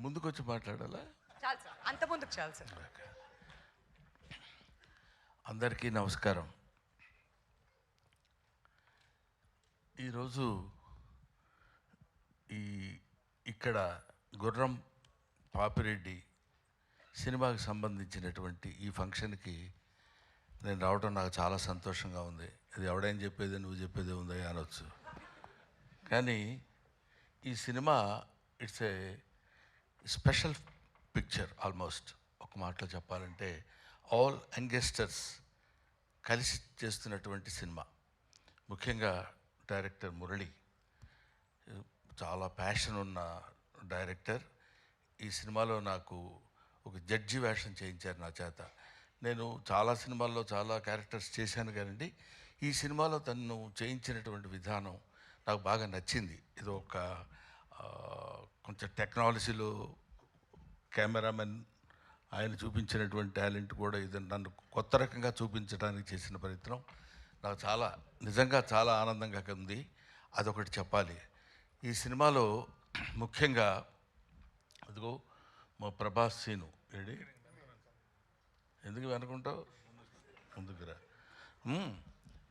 ముందుకొచ్చి మాట్లాడాలా? చాలు సార్, అంత ముందుకు చాలు సార్. అందరికీ నమస్కారం. ఈరోజు ఇక్కడ గుర్రం పాపిరెడ్డి సినిమాకి సంబంధించినటువంటి ఈ ఫంక్షన్కి నేను రావడం నాకు చాలా సంతోషంగా ఉంది. అది ఎవడైనా చెప్పేది నువ్వు చెప్పేదే ఉందా అనొచ్చు, కానీ ఈ cinema it's a special picture. Almost ఒక మాటలో చెప్పాలంటే ఆల్ యంగస్టర్స్ కలిసి చేస్తున్నటువంటి సినిమా. ముఖ్యంగా డైరెక్టర్ మురళి చాలా ప్యాషన్ ఉన్న డైరెక్టర్. ఈ సినిమాలో నాకు ఒక జడ్జి వేషం చేయించారు నా చేత. నేను చాలా సినిమాల్లో చాలా క్యారెక్టర్స్ చేశాను కానండి, ఈ సినిమాలో తను చేయించినటువంటి విధానం నాకు బాగా నచ్చింది. ఇది ఒక కొంచెం టెక్నాలజీలో కెమెరామెన్ ఆయన చూపించినటువంటి టాలెంట్ కూడా ఇది నన్ను కొత్త రకంగా చూపించడానికి చేసిన ప్రయత్నం నాకు చాలా నిజంగా చాలా ఆనందంగా ఉంది. అదొకటి చెప్పాలి. ఈ సినిమాలో ముఖ్యంగా అదిగో మా ప్రభాస్ సీను ఏడి ఎందుకు వెనుకుంటావు, ముందుకురా.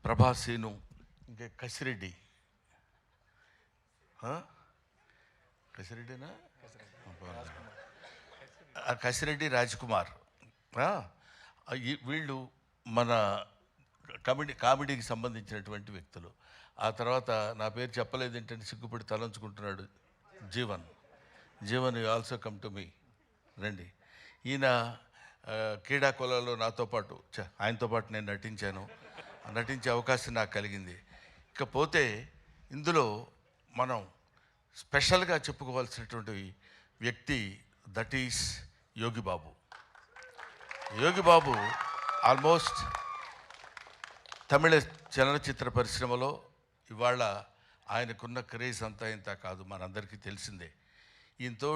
ప్రభాస్ సీను, ఇంకా కసిరెడ్డి, కసిరెడ్డినా కసిరెడ్డి రాజ్కుమార్, వీళ్ళు మన కామెడీకి సంబంధించినటువంటి వ్యక్తులు. ఆ తర్వాత నా పేరు చెప్పలేదు ఏంటంటే సిగ్గుపడి తలంచుకుంటున్నాడు Jeevan. You also come to me, రండి. ఈయన క్రీడాకోలలో నాతో పాటు ఆయనతో పాటు నేను నటించే అవకాశం నాకు కలిగింది. ఇకపోతే ఇందులో మనం స్పెషల్గా చెప్పుకోవాల్సినటువంటి వ్యక్తి that is Yogi Babu. Yogi Babu almost తమిళ చలనచిత్ర పరిశ్రమలో ఇవాళ ఆయనకున్న క్రేజ్ అంతా ఇంత కాదు, మనందరికీ తెలిసిందే. ఈయనతో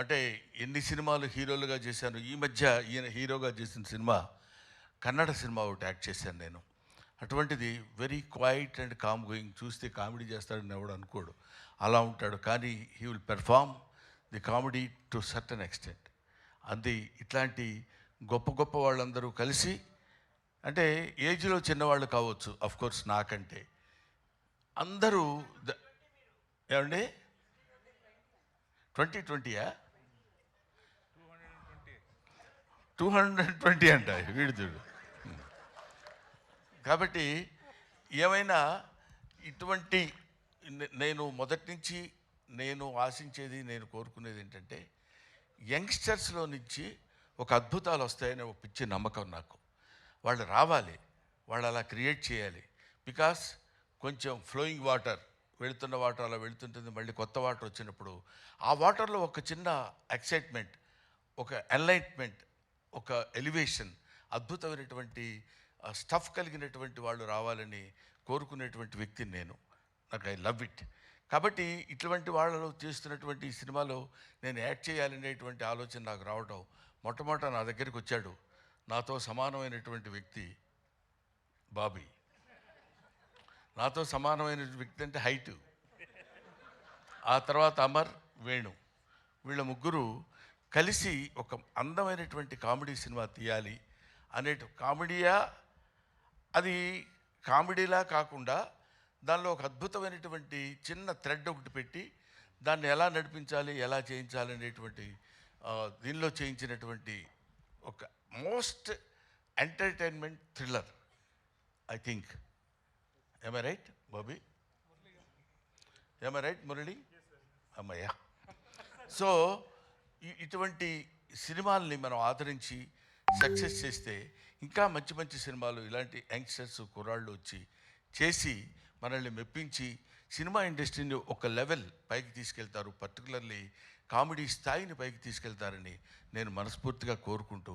అంటే ఎన్ని సినిమాలు హీరోలుగా చేశాను. ఈ మధ్య ఈయన హీరోగా చేసిన సినిమా కన్నడ సినిమా ఒకటి యాక్ట్ చేశాను నేను. అటువంటిది very quiet and calm going. చూస్తే కామెడీ చేస్తాడని ఎవడు అనుకోడు, అలా ఉంటాడు. కానీ he will perform the comedy to certain extent. అది ఇట్లాంటి గొప్ప గొప్ప వాళ్ళందరూ కలిసి, అంటే ఏజ్లో చిన్నవాళ్ళు కావచ్చు అఫ్కోర్స్ నాకంటే, అందరూ ఏమండి 2020 220 అంట వీడు చూడు. కాబట్టి ఏమైనా ఇటువంటి నేను మొదటి నుంచి నేను ఆశించేది, నేను కోరుకునేది ఏంటంటే యంగ్స్టర్స్లో నుంచి ఒక అద్భుతాలు వస్తాయనే ఒక పిచ్చి నమ్మకం నాకు. వాళ్ళు రావాలి, వాళ్ళు అలా క్రియేట్ చేయాలి. బికాస్ కొంచెం ఫ్లోయింగ్ వాటర్, వెళుతున్న వాటర్ అలా వెళుతుంటుంది, మళ్ళీ కొత్త వాటర్ వచ్చినప్పుడు ఆ వాటర్లో ఒక చిన్న ఎక్సైట్మెంట్, ఒక ఎన్లైట్మెంట్, ఒక ఎలివేషన్, అద్భుతమైనటువంటి స్టఫ్ కలిగినటువంటి వాళ్ళు రావాలని కోరుకునేటువంటి వ్యక్తిని నేను. నాకు ఐ లవ్ ఇట్. కాబట్టి ఇటువంటి వాళ్ళు చేస్తున్నటువంటి ఈ సినిమాలో నేను యాక్ట్ చేయాలనేటువంటి ఆలోచన నాకు రావడం, మొట్టమొదట నా దగ్గరికి వచ్చాడు నాతో సమానమైనటువంటి వ్యక్తి బాబీ. నాతో సమానమైన వ్యక్తి అంటే హైటు. ఆ తర్వాత అమర్, వేణు, వీళ్ళ ముగ్గురు కలిసి ఒక అందమైనటువంటి కామెడీ సినిమా తీయాలి కామెడీయా, అది కామెడీలా కాకుండా దానిలో ఒక అద్భుతమైనటువంటి చిన్న థ్రెడ్ ఒకటి పెట్టి దాన్ని ఎలా నడిపించాలి, ఎలా చేయించాలి అనేటువంటి దీనిలో చేయించినటువంటి ఒక most entertainment thriller I think. Am I right, Bobby? Am I right, Murali? అమ్మయ్యా. సో ఇటువంటి సినిమాల్ని మనం ఆదరించి సక్సెస్ చేస్తే ఇంకా మంచి మంచి సినిమాలు ఇలాంటి యంగ్స్టర్స్ కుర్రాళ్ళు వచ్చి చేసి మనల్ని మెప్పించి సినిమా ఇండస్ట్రీని ఒక లెవెల్ పైకి తీసుకెళ్తారు, పర్టికులర్లీ కామెడీ స్థాయిని పైకి తీసుకెళ్తారని నేను మనస్ఫూర్తిగా కోరుకుంటూ,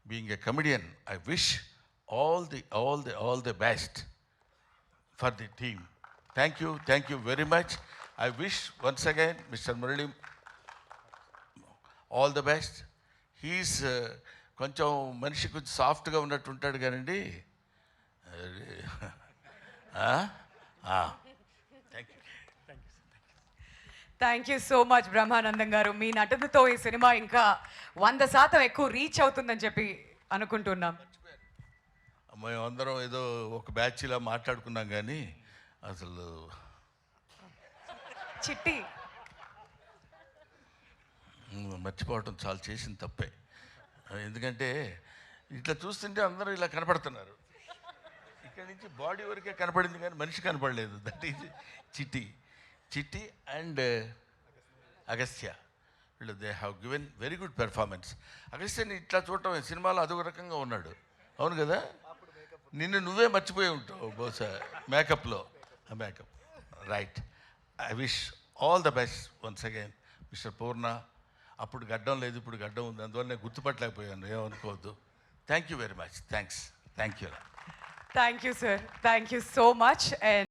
being a comedian, I wish all the best for the team. Thank you very much. I wish once again Mr. Murali all the best. He's కొంచెం మనిషి కొంచెం సాఫ్ట్గా ఉన్నట్టు ఉంటాడు కానండి. Thank you. Thank you so much Brahmanandam గారు. మీ నటనతో ఈ సినిమా ఇంకా 100% ఎక్కువ రీచ్ అవుతుందని చెప్పి అనుకుంటున్నాం. మేమందరం ఏదో ఒక బ్యాచ్లా మాట్లాడుకున్నాం కానీ అసలు చిట్టి మర్చిపోవటం చాలా చేసిన తప్పే. ఎందుకంటే ఇట్లా చూస్తుంటే అందరూ ఇలా కనపడుతున్నారు. ఇక్కడి నుంచి బాడీ వరకే కనపడింది కానీ మనిషి కనపడలేదు. That is Chitti and Agastya. వీళ్ళు they have given very good performance. అగస్త్యని ఇట్లా చూడటం సినిమాలో అదొక రకంగా ఉన్నాడు. అవును కదా, నిన్ను నువ్వే మర్చిపోయి ఉంటావు బహుశా మేకప్లో. Makeup right. I wish all the best once again mister Purna. అప్పుడు గడ్డం లేదు, ఇప్పుడు గడ్డం ఉంది, అందువల్ల నేను గుర్తుపట్టలేకపోయాను, ఏమనుకోవద్దు. Thank you very much. Thanks. Thank you. Thank you sir. Thank you so much. And